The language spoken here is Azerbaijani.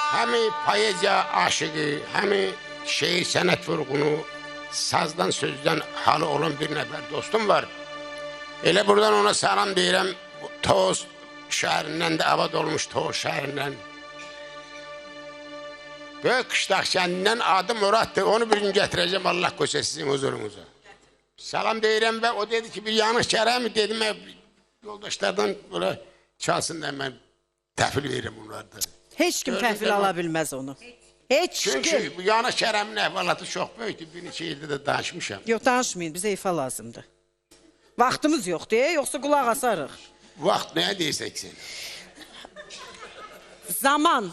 Həmi poeziya aşığı, həmi şeir sənət vurğunu, sazdan sözdən halı olan bir nəfər dostum var. Elə buradan ona salam deyirəm, Toz şəhərindən də avad olmuş Toz şəhərindən. Böyük Qışlaq kəndindən adı Muraddır, onu bir gün gətirəcəm Allah qoysa sizin huzurunuza. Salam deyirəm və o dedi ki bir yanlış gərəkmi dedim, yoldaşlardan böyle çalsın da mən təhvil verirəm onlarda. Heç kim təhvil ala bilməz onu. Heç kim. Çünki bu yanlış kərəmin əhvalatı çox böyükdür, bir neçə ildə də danışmışam. Yox, danışmayın, bizə ifa lazımdır. Vaxtımız yoxdur, yoxsa qulaq asarıq. Vaxt nəyə deyirsək sən? Zaman